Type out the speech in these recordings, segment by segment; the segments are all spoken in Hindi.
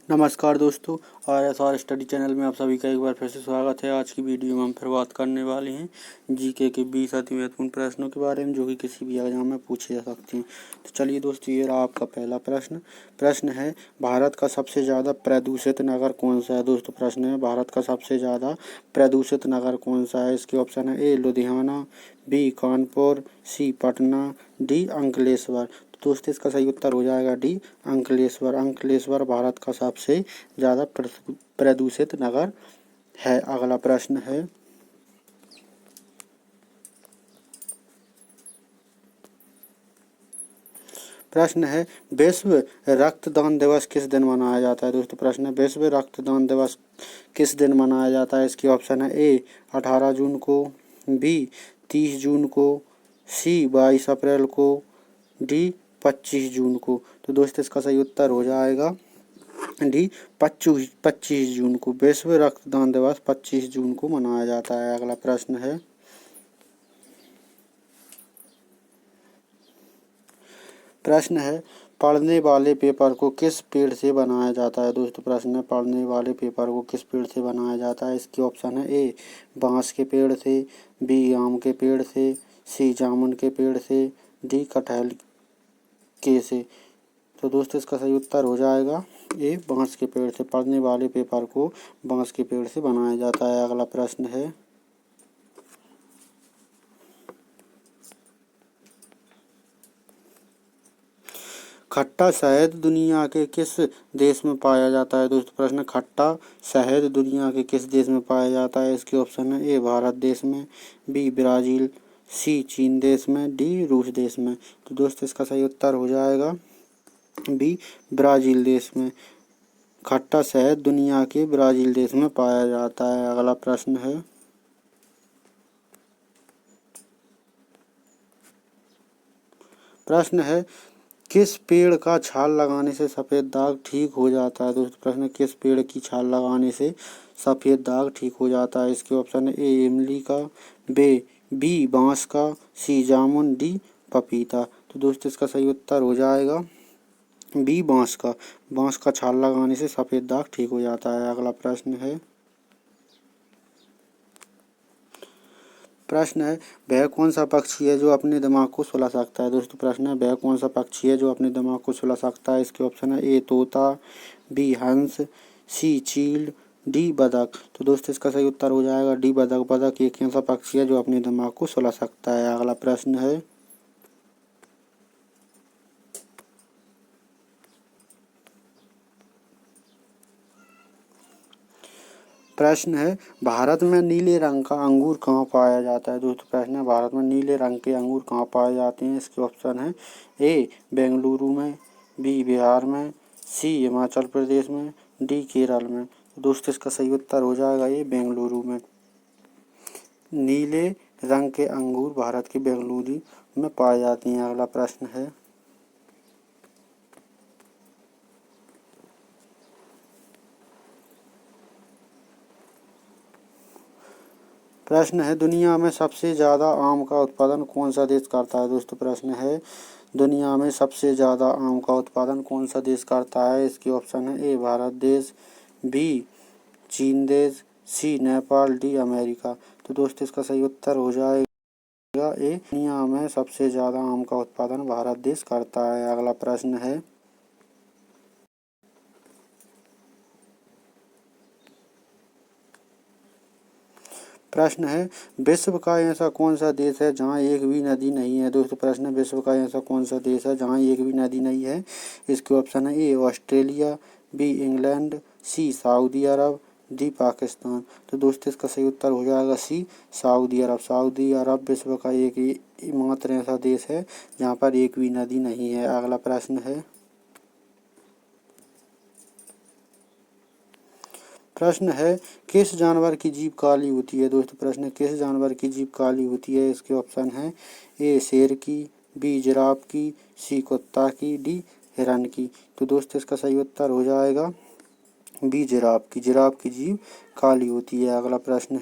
नमस्कार दोस्तों, RSR स्टडी चैनल में आप सभी का एक बार फिर से स्वागत है। आज की वीडियो में हम फिर बात करने वाले हैं जीके के 20 अति महत्वपूर्ण प्रश्नों के बारे में, जो कि किसी भी एग्जाम में पूछे जा सकते हैं। तो चलिए दोस्तों, ये रहा आपका पहला प्रश्न है, भारत का सबसे ज़्यादा प्रदूषित नगर कौन सा है। दोस्तों प्रश्न है, भारत का सबसे ज़्यादा प्रदूषित नगर कौन सा है। इसके ऑप्शन है: ए लुधियाना, बी कानपुर, सी पटना, डी अंकलेश्वर। दोस्तों इसका सही उत्तर हो जाएगा डी अंकलेश्वर। अंकलेश्वर भारत का सबसे ज़्यादा प्रदूषित नगर है। अगला प्रश्न है विश्व रक्तदान दिवस किस दिन मनाया जाता है। दोस्तों प्रश्न है, विश्व रक्तदान दिवस किस दिन मनाया जाता है। इसके ऑप्शन है: ए 18 जून को, बी 30 जून को, सी 22 अप्रैल को, डी 25 जून को। तो दोस्तों इसका सही उत्तर हो जाएगा डी 25 जून को। विश्व रक्तदान दिवस 25 जून को मनाया जाता है। अगला प्रश्न है पढ़ने वाले पेपर को किस पेड़ से बनाया जाता है। दोस्तों प्रश्न है, पढ़ने वाले पेपर को किस पेड़ से बनाया जाता है। इसके ऑप्शन है: ए बांस के पेड़ से, बी आम के पेड़ से, सी जामुन के पेड़ से, डी कटहल के से। तो दोस्तों इसका सही उत्तर हो जाएगा ए बांस के पेड़ से। पढ़ने वाले पेपर को बांस के पेड़ से बनाया जाता है। अगला प्रश्न है खट्टा शहद दुनिया के किस देश में पाया जाता है। दोस्तों प्रश्न, खट्टा शहद दुनिया के किस देश में पाया जाता है। इसके ऑप्शन है: ए भारत देश में, बी ब्राज़ील, सी चीन देश में, डी रूस देश में। तो दोस्तों इसका सही उत्तर हो जाएगा बी ब्राज़ील देश में। खट्टा शहद दुनिया के ब्राज़ील देश में पाया जाता है। अगला प्रश्न है किस पेड़ का छाल लगाने से सफ़ेद दाग ठीक हो जाता है। दोस्तों प्रश्न, किस पेड़ की छाल लगाने से सफ़ेद दाग ठीक हो जाता है। इसके ऑप्शन है: ए इमली का, बी बांस का, सी जामुन, डी पपीता। तो दोस्तों इसका सही उत्तर हो जाएगा बी बांस का। बांस का छाल लगाने से सफ़ेद दाग ठीक हो जाता है। अगला प्रश्न है वह कौन सा पक्षी है जो अपने दिमाग को सुला सकता है। दोस्तों प्रश्न है, वह कौन सा पक्षी है जो अपने दिमाग को सुला सकता है। इसके ऑप्शन है: ए तोता, बी हंस, सी चील, डी बतख। तो दोस्तों इसका सही उत्तर हो जाएगा डी बतख। बतख एक ऐसा पक्षी है जो अपने दिमाग को सुला सकता है। अगला प्रश्न है भारत में नीले रंग का अंगूर कहाँ पाया जाता है। दोस्तों प्रश्न है, भारत में नीले रंग के अंगूर कहाँ पाए जाते हैं। इसके ऑप्शन है: ए बेंगलुरु में, बी बिहार में, सी हिमाचल प्रदेश में, डी केरल में। दोस्तों इसका सही उत्तर हो जाएगा ये बेंगलुरु में। नीले रंग के अंगूर भारत के बेंगलुरु में पाए जाते हैं। अगला प्रश्न है दुनिया में सबसे ज़्यादा आम का उत्पादन कौन सा देश करता है। दोस्तों प्रश्न है, दुनिया में सबसे ज़्यादा आम का उत्पादन कौन सा देश करता है। इसके ऑप्शन है: ए भारत देश, बी चीन देश, सी नेपाल, डी अमेरिका। तो दोस्तों इसका सही उत्तर हो जाएगा ए दुनिया में सबसे ज़्यादा आम का उत्पादन भारत देश करता है। अगला प्रश्न है विश्व का ऐसा कौन सा देश है जहाँ एक भी नदी नहीं है। दोस्तों प्रश्न है, विश्व का ऐसा कौन सा देश है जहाँ एक भी नदी नहीं है। इसके ऑप्शन है: A Australia, B England, C Saudi Arab, D Pakistan. तो दोस्तों इसका सही उत्तर हो जाएगा सी सऊदी अरब। सऊदी अरब विश्व का एक मात्र ऐसा देश है जहाँ पर एक भी नदी नहीं है। अगला प्रश्न है किस जानवर की जीभ काली होती है। दोस्तों प्रश्न है, किस जानवर की जीभ काली होती है। इसके ऑप्शन है: ए शेर की, बी जिराफ की, सी कुत्ता की, डी हिरन की। तो दोस्तों इसका सही उत्तर हो जाएगा बी जिराफ की। जिराफ की जीभ काली होती है। अगला प्रश्न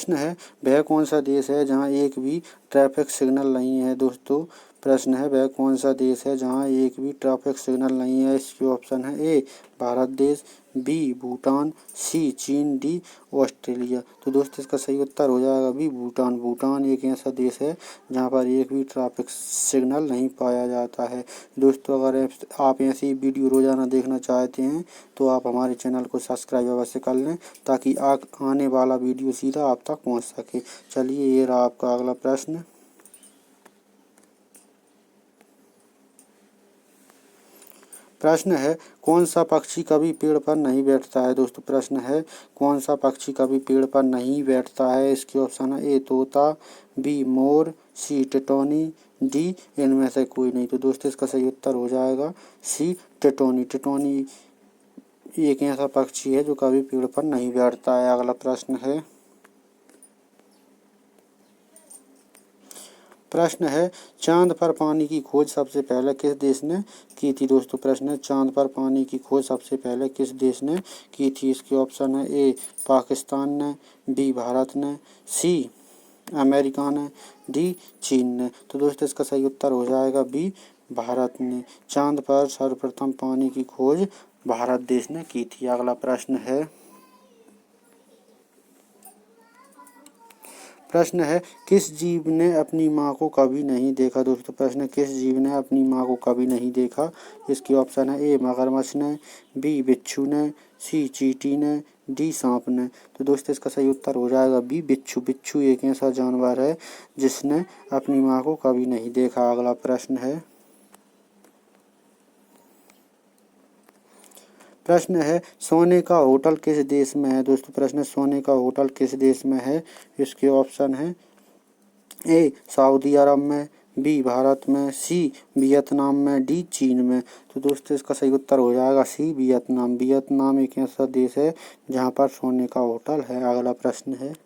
है वह कौन सा देश है जहाँ एक भी ट्रैफिक सिग्नल नहीं है। दोस्तों प्रश्न है वह कौन सा देश है जहाँ एक भी ट्रैफिक सिग्नल नहीं है। इसके ऑप्शन है ए भारत देश, बी भूटान, सी चीन, डी ऑस्ट्रेलिया। तो दोस्तों इसका सही उत्तर हो जाएगा बी भूटान। भूटान एक ऐसा देश है जहाँ पर एक भी ट्रैफिक सिग्नल नहीं पाया जाता है। दोस्तों अगर आप ऐसी वीडियो रोजाना देखना चाहते हैं तो आप हमारे चैनल को सब्सक्राइब अवश्य कर लें ताकि आने वाला वीडियो सीधा आप तक पहुँच सके। चलिए ये रहा आपका अगला प्रश्न। प्रश्न है कौन सा पक्षी कभी पेड़ पर नहीं बैठता है। दोस्तों प्रश्न है कौन सा पक्षी कभी पेड़ पर नहीं बैठता है। इसके ऑप्शन है ए तोता, बी मोर, सी टिटौनी, डी इनमें से कोई नहीं। तो दोस्तों इसका सही उत्तर हो जाएगा सी टिटौनी। टिटौनी एक ऐसा पक्षी है जो कभी पेड़ पर नहीं बैठता है। अगला प्रश्न है चांद पर पानी की खोज सबसे पहले किस देश ने की थी। दोस्तों प्रश्न है चांद पर पानी की खोज सबसे पहले किस देश ने की थी। इसके ऑप्शन है ए पाकिस्तान ने, बी भारत ने, सी अमेरिका ने, डी चीन ने। तो दोस्तों इसका सही उत्तर हो जाएगा बी भारत ने। चांद पर सर्वप्रथम पानी की खोज भारत देश ने की थी। अगला प्रश्न है किस जीव ने अपनी माँ को कभी नहीं देखा। दोस्तों प्रश्न है किस जीव ने अपनी माँ को कभी नहीं देखा। इसके ऑप्शन है ए मगरमच्छ ने, बी बिच्छू ने, सी चींटी ने, डी सांप ने। तो दोस्तों इसका सही उत्तर हो जाएगा बी बिच्छू। बिच्छू एक ऐसा जानवर है जिसने अपनी माँ को कभी नहीं देखा। अगला प्रश्न है सोने का होटल किस देश में है। दोस्तों प्रश्न है सोने का होटल किस देश में है। इसके ऑप्शन है ए सऊदी अरब में, बी भारत में, सी वियतनाम में, डी चीन में। तो दोस्तों इसका सही उत्तर हो जाएगा सी वियतनाम। वियतनाम एक ऐसा देश है जहाँ पर सोने का होटल है। अगला प्रश्न है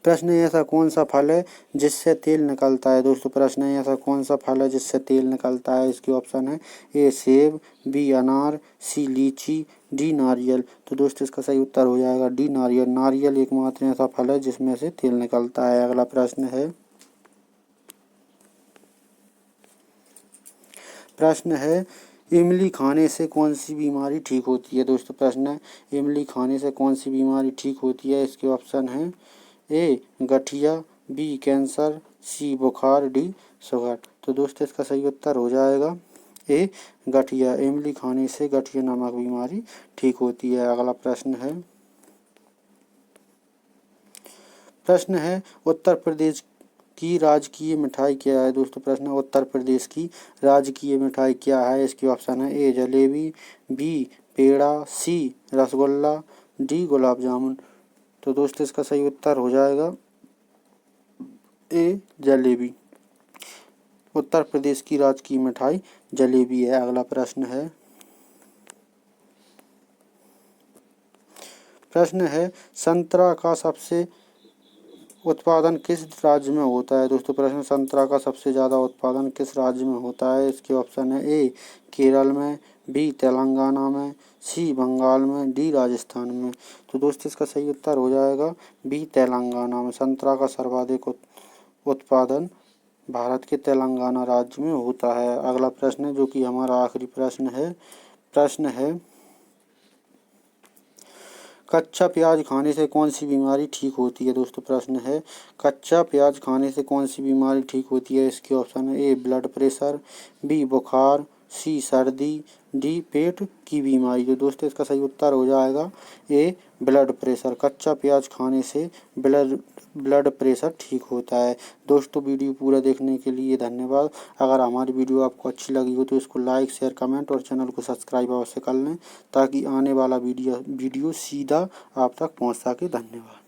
ऐसा कौन सा फल है जिससे तेल निकलता है। दोस्तों प्रश्न है ऐसा कौन सा फल है जिससे तेल निकलता है। इसके ऑप्शन है ए सेब, बी अनार, सी लीची, डी नारियल। तो दोस्तों इसका सही उत्तर हो जाएगा डी नारियल। नारियल एकमात्र ऐसा फल है जिसमें से तेल निकलता है। अगला प्रश्न है इमली खाने से कौन सी बीमारी ठीक होती है। दोस्तों प्रश्न है इमली खाने से कौन सी बीमारी ठीक होती है। इसके ऑप्शन है ए गठिया, बी कैंसर, सी बुखार, डी शुगर। तो दोस्तों इसका सही उत्तर हो जाएगा ए गठिया। इमली खाने से गठिया नामक बीमारी ठीक होती है। अगला प्रश्न है उत्तर प्रदेश की राजकीय मिठाई क्या है। दोस्तों प्रश्न है उत्तर प्रदेश की राजकीय मिठाई क्या है। इसके ऑप्शन है ए जलेबी, बी पेड़ा, सी रसगुल्ला, डी गुलाब जामुन। तो दोस्तों इसका सही उत्तर हो जाएगा ए जलेबी। उत्तर प्रदेश की राजकीय मिठाई जलेबी है। अगला प्रश्न है संतरा का सबसे उत्पादन किस राज्य में होता है। दोस्तों प्रश्न संतरा का सबसे ज़्यादा उत्पादन किस राज्य में होता है। इसके ऑप्शन है ए केरल में, बी तेलंगाना में, सी बंगाल में, डी राजस्थान में। तो दोस्तों इसका सही उत्तर हो जाएगा बी तेलंगाना में। संतरा का सर्वाधिक उत्पादन भारत के तेलंगाना राज्य में होता है। अगला प्रश्न है जो कि हमारा आखिरी प्रश्न है कच्चा प्याज खाने से कौन सी बीमारी ठीक होती है। दोस्तों प्रश्न है कच्चा प्याज खाने से कौन सी बीमारी ठीक होती है। इसके ऑप्शन है ए ब्लड प्रेशर, बी बुखार, सी सर्दी, डी पेट की बीमारी। तो दोस्तों इसका सही उत्तर हो जाएगा ए ब्लड प्रेशर। कच्चा प्याज खाने से ब्लड प्रेशर ठीक होता है। दोस्तों वीडियो पूरा देखने के लिए धन्यवाद। अगर हमारी वीडियो आपको अच्छी लगी हो तो इसको लाइक शेयर कमेंट और चैनल को सब्सक्राइब अवश्य कर लें ताकि आने वाला वीडियो सीधा आप तक पहुंच सके। धन्यवाद।